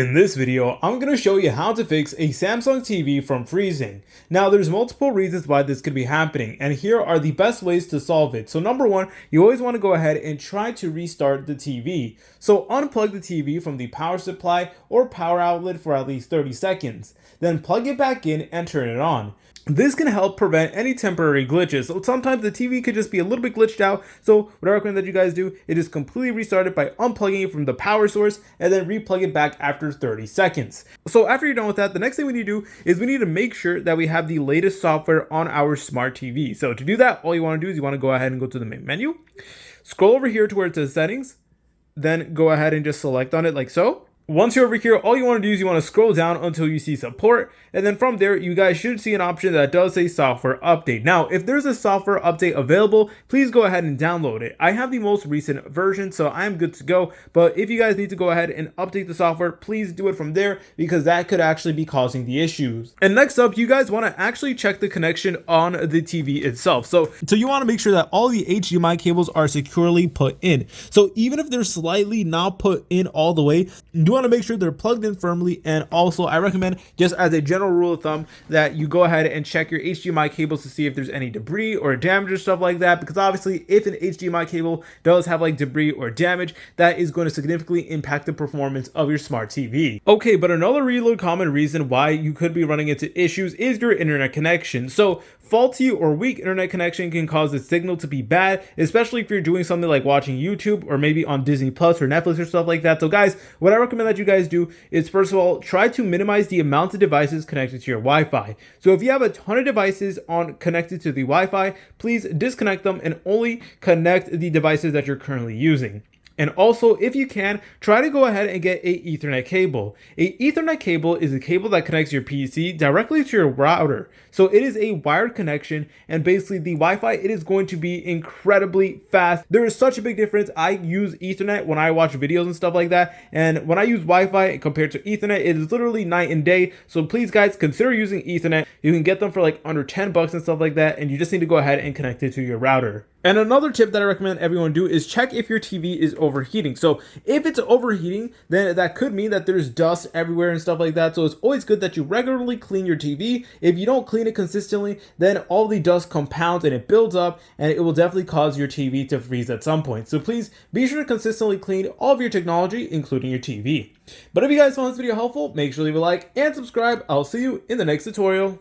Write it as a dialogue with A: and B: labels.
A: In this video, I'm going to show you how to fix a Samsung TV from freezing. Now, there's multiple reasons why this could be happening, and here are the best ways to solve it. So number one, you always want to go ahead and try to restart the TV. So unplug the TV from the power supply or power outlet for at least 30 seconds. Then plug it back in and turn it on. This can help prevent any temporary glitches. So sometimes the TV could just be a little bit glitched out. So what I recommend that you guys do is just completely restart it by unplugging it from the power source and then replug it back after 30 seconds. So after you're done with that, the next thing we need to do is we need to make sure that we have the latest software on our smart TV. So to do that, all you want to do is you want to go ahead and go to the main menu, scroll over here to where it says settings, then go ahead and just select on it like so. Once you're over here, all you want to do is you want to scroll down until you see support, and then from there you guys should see an option that does say software update. Now, if there's a software update available, please go ahead and download it. I have the most recent version, so I'm good to go, but if you guys need to go ahead and update the software, please do it from there because that could actually be causing the issues. And next up, you guys want to actually check the connection on the TV itself. So you want to make sure that all the HDMI cables are securely put in. So even if they're slightly not put in all the way, you want to make sure they're plugged in firmly. And also I recommend, just as a general rule of thumb, that you go ahead and check your HDMI cables to see if there's any debris or damage or stuff like that, because obviously if an HDMI cable does have like debris or damage, that is going to significantly impact the performance of your smart TV. Okay, but another really common reason why you could be running into issues is your internet connection. So faulty or weak internet connection can cause the signal to be bad, especially if you're doing something like watching YouTube or maybe on Disney Plus or Netflix or stuff like that. So guys, what I recommend that you guys do is, first of all, try to minimize the amount of devices connected to your Wi-Fi. So if you have a ton of devices connected to the Wi-Fi, please disconnect them and only connect the devices that you're currently using. And also, if you can, try to go ahead and get a Ethernet cable. A Ethernet cable is a cable that connects your PC directly to your router. So it is a wired connection, and basically the Wi-Fi, it is going to be incredibly fast. There is such a big difference. I use Ethernet when I watch videos and stuff like that, and when I use Wi-Fi compared to Ethernet, it is literally night and day. So please guys, consider using Ethernet. You can get them for like under 10 bucks and stuff like that, and you just need to go ahead and connect it to your router. And another tip that I recommend everyone do is check if your TV is overheating. So if it's overheating, then that could mean that there's dust everywhere and stuff like that. So it's always good that you regularly clean your TV. If you don't clean it consistently, then all the dust compounds and it builds up, and it will definitely cause your TV to freeze at some point. So please be sure to consistently clean all of your technology, including your TV. But if you guys found this video helpful, make sure to leave a like and subscribe. I'll see you in the next tutorial.